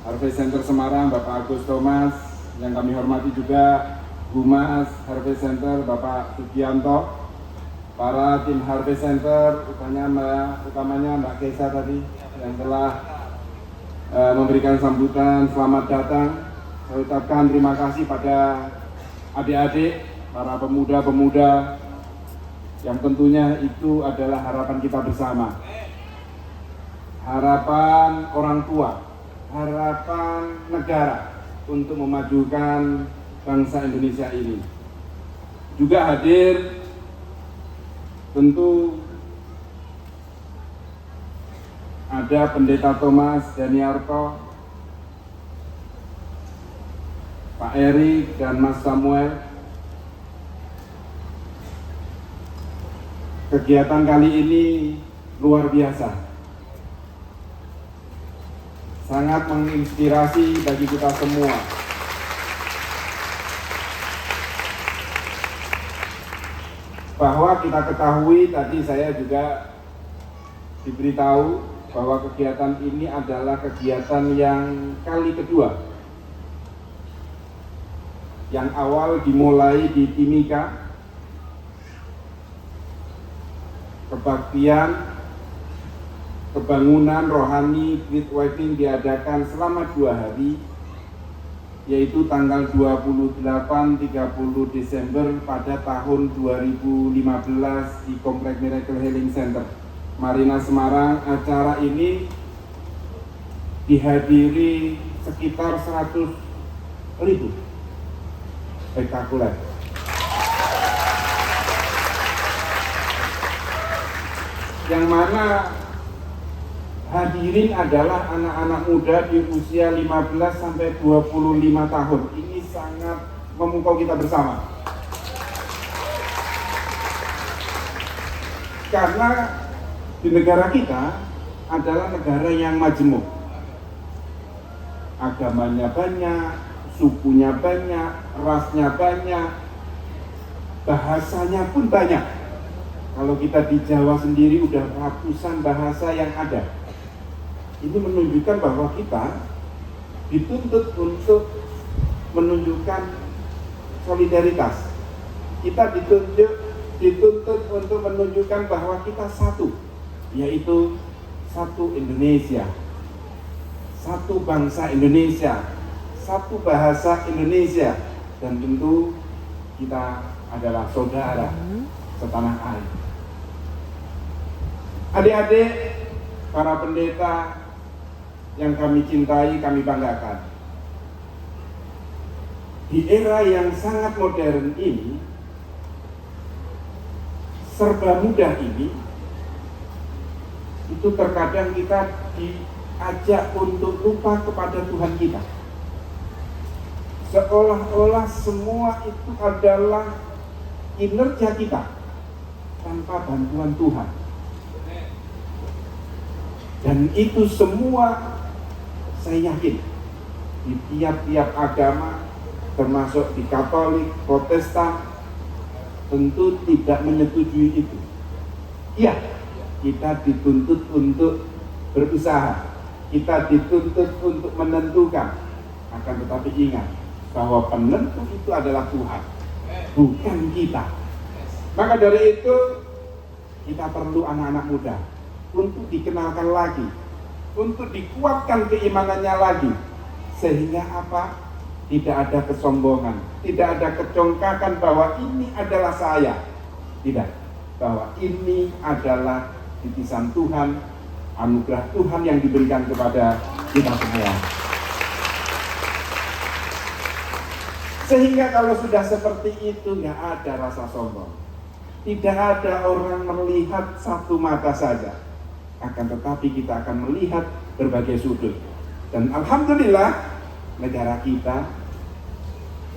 Harvest Center Semarang, Bapak Agus Thomas, yang kami hormati juga Humas Harvest Center, Bapak Sugianto, para tim Harvest Center, utamanya Mbak Kesa tadi, yang telah memberikan sambutan selamat datang. Saya ucapkan terima kasih pada adik-adik, para pemuda-pemuda, yang tentunya itu adalah harapan kita bersama. Harapan orang tua, harapan negara untuk memajukan bangsa Indonesia ini. Juga hadir tentu ada Pendeta Thomas Daniarto, Pak Erik dan Mas Samuel. Kegiatan kali ini luar biasa, sangat menginspirasi bagi kita semua. Bahwa kita ketahui, tadi saya juga diberitahu bahwa kegiatan ini adalah kegiatan yang kali kedua. Yang awal dimulai di Timika, kebaktian, kebangunan rohani Great Awakening diadakan selama 2 hari, yaitu tanggal 28-30 Desember pada tahun 2015 di Komplek Miracle Healing Center Marina Semarang. Acara ini dihadiri sekitar 100.000, spektakuler. Yang mana hadirin adalah anak-anak muda di usia 15 sampai 25 tahun. Ini sangat memukau kita bersama. Karena di negara kita adalah negara yang majemuk. Agamanya banyak, sukunya banyak, rasnya banyak, bahasanya pun banyak. Kalau kita di Jawa sendiri udah ratusan bahasa yang ada. Ini menunjukkan bahwa kita dituntut untuk menunjukkan solidaritas. Kita dituntut untuk menunjukkan bahwa kita satu, yaitu satu Indonesia, satu bangsa Indonesia, satu bahasa Indonesia, dan tentu kita adalah saudara setanah air. Adik-adik, para pendeta yang kami cintai, kami banggakan. Di era yang sangat modern ini, serba mudah ini, itu terkadang kita diajak untuk lupa kepada Tuhan kita. Seolah-olah semua itu adalah kinerja kita tanpa bantuan Tuhan. Dan itu semua saya yakin di tiap-tiap agama, termasuk di Katolik, Protestan, tentu tidak menyetujui itu. Iya, kita dituntut untuk berusaha, kita dituntut untuk menentukan. Akan tetapi ingat bahwa penentu itu adalah Tuhan, bukan kita. Maka dari itu kita perlu anak-anak muda untuk dikenalkan lagi, untuk dikuatkan keimanannya lagi, sehingga apa? Tidak ada kesombongan, tidak ada kecongkakan bahwa ini adalah saya. Tidak, bahwa ini adalah titisan Tuhan, anugerah Tuhan yang diberikan kepada kita semua. Sehingga kalau sudah seperti itu, nggak ada rasa sombong. Tidak ada orang melihat satu mata saja. Akan tetapi kita akan melihat berbagai sudut. Dan alhamdulillah, negara kita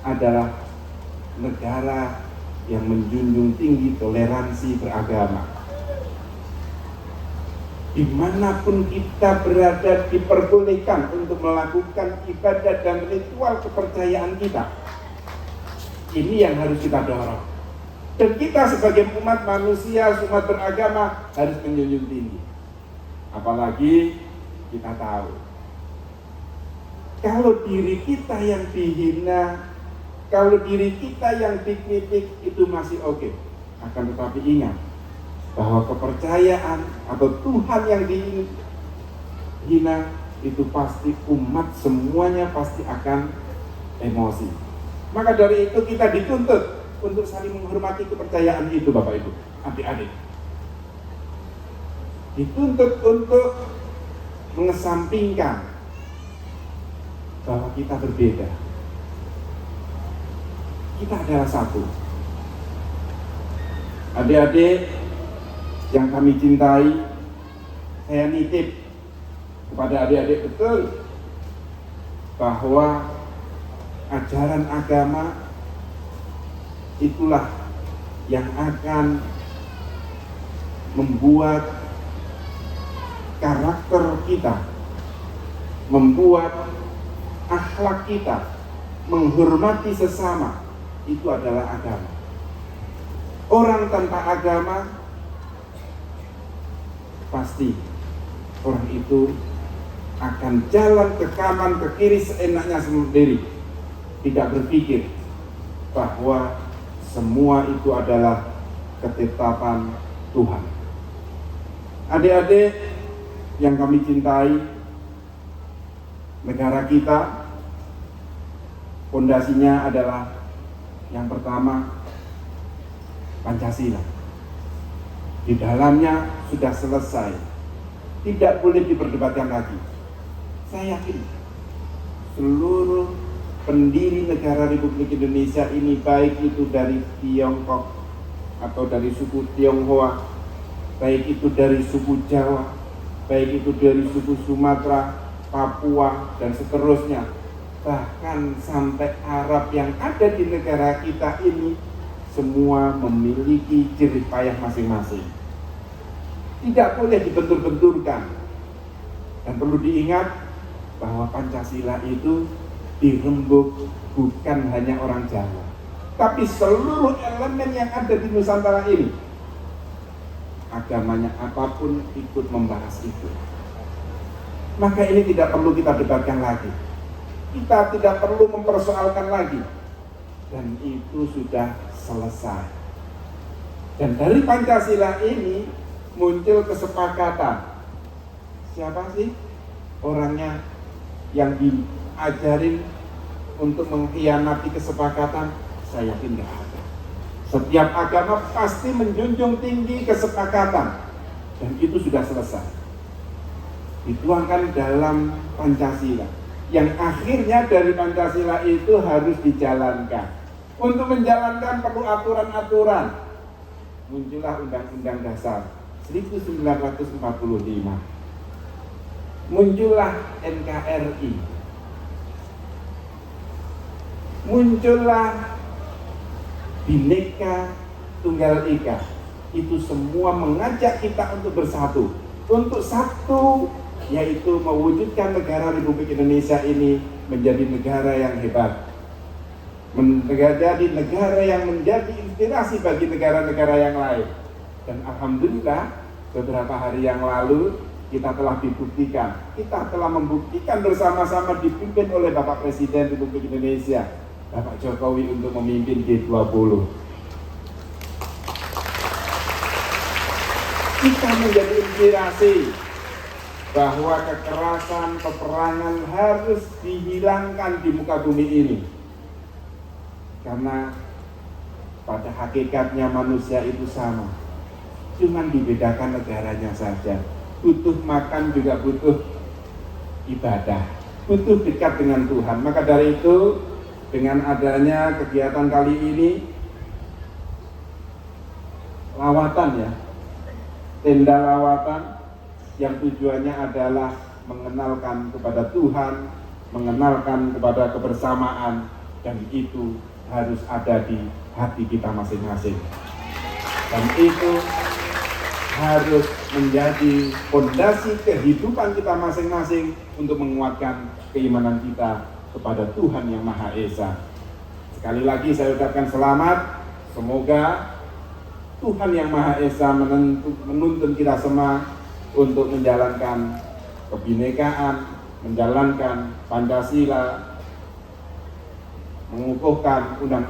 adalah negara yang menjunjung tinggi toleransi beragama. Dimanapun kita berada diperbolehkan untuk melakukan ibadah dan ritual kepercayaan kita. Ini yang harus kita dorong. Dan kita sebagai umat manusia, umat beragama harus menjunjung tinggi. Apalagi kita tahu Kalau diri kita yang dihina, kalau diri kita yang dikritik, itu masih oke. Akan tetapi ingat bahwa kepercayaan atau Tuhan yang dihina itu pasti umat semuanya pasti akan emosi. Maka dari itu kita dituntut untuk saling menghormati kepercayaan itu, Bapak Ibu, adik-adik. Dituntut untuk mengesampingkan bahwa kita berbeda. Kita adalah satu. Adik-adik yang kami cintai, saya nitip kepada adik-adik betul bahwa ajaran agama itulah yang akan membuat karakter kita, membuat akhlak kita, menghormati sesama. Itu adalah agama. Orang tanpa agama pasti orang itu akan jalan ke kanan ke kiri seenaknya sendiri, tidak berpikir bahwa semua itu adalah ketetapan Tuhan. Adik-adik yang kami cintai, negara kita fondasinya adalah yang pertama Pancasila. Di dalamnya sudah selesai, tidak boleh diperdebatkan lagi. Saya yakin seluruh pendiri negara Republik Indonesia ini, baik itu dari Tiongkok atau dari suku Tionghoa, baik itu dari suku Jawa, baik itu dari suku Sumatera, Papua, dan seterusnya, bahkan sampai Arab yang ada di negara kita ini, semua memiliki jerih payah masing-masing. Tidak boleh dibentur-benturkan. Dan perlu diingat bahwa Pancasila itu dirembuk bukan hanya orang Jawa, tapi seluruh elemen yang ada di Nusantara ini. Agamanya apapun ikut membahas itu. Maka ini tidak perlu kita debatkan lagi. Kita tidak perlu mempersoalkan lagi. Dan itu sudah selesai. Dan dari Pancasila ini muncul kesepakatan. Siapa sih orangnya yang diajarin untuk mengkhianati kesepakatan? Saya yakin nggak ada. Setiap agama pasti menjunjung tinggi kesepakatan. Dan itu sudah selesai. Dituangkan dalam Pancasila. Yang akhirnya dari Pancasila itu harus dijalankan. Untuk menjalankan perlu aturan-aturan. Muncullah Undang-Undang Dasar 1945. Muncullah NKRI. Muncullah Bhinneka Tunggal Ika. Itu semua mengajak kita untuk bersatu. Untuk satu, yaitu mewujudkan negara Republik Indonesia ini menjadi negara yang hebat, menjadi negara yang menjadi inspirasi bagi negara-negara yang lain. Dan alhamdulillah beberapa hari yang lalu kita telah dibuktikan, kita telah membuktikan bersama-sama dipimpin oleh Bapak Presiden Republik Indonesia, Bapak Jokowi, untuk memimpin G20. Kita menjadi inspirasi bahwa kekerasan, peperangan harus dihilangkan di muka bumi ini. Karena pada hakikatnya manusia itu sama, cuman dibedakan negaranya saja. Butuh makan juga butuh ibadah, butuh dekat dengan Tuhan. Maka dari itu, dengan adanya kegiatan kali ini, lawatan ya, tenda lawatan, yang tujuannya adalah mengenalkan kepada Tuhan, mengenalkan kepada kebersamaan, dan itu harus ada di hati kita masing-masing. Dan itu harus menjadi fondasi kehidupan kita masing-masing untuk menguatkan keimanan kita kepada Tuhan Yang Maha Esa. Sekali lagi saya ucapkan selamat. Semoga Tuhan Yang Maha Esa menuntun kita semua untuk menjalankan kebinekaan, menjalankan Pancasila, mengukuhkan undang-undang